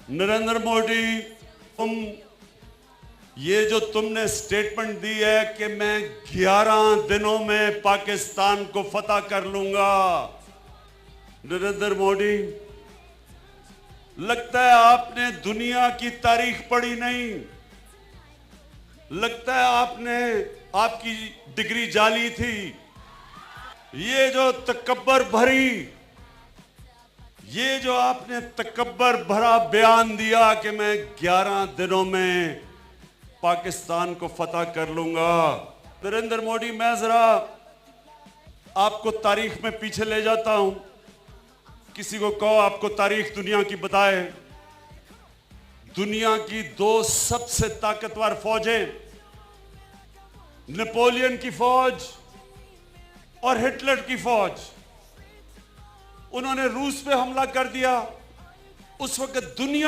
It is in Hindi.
नरेंद्र मोदी, ये जो तुमने स्टेटमेंट दी है कि मैं 11 दिनों में पाकिस्तान को फतह कर लूंगा, नरेंद्र मोदी, लगता है आपने दुनिया की तारीख पढ़ी नहीं। लगता है आपकी डिग्री जाली थी। ये जो आपने तकब्बर भरा बयान दिया कि मैं 11 दिनों में पाकिस्तान को फतह कर लूंगा। नरेंद्र मोदी, मैं जरा आपको तारीख में पीछे ले जाता हूं। किसी को कहो आपको तारीख दुनिया की बताए। दुनिया की 2 सबसे ताकतवर फौजें, नेपोलियन की फौज और हिटलर की फौज, उन्होंने रूस पे हमला कर दिया। उस वक्त दुनिया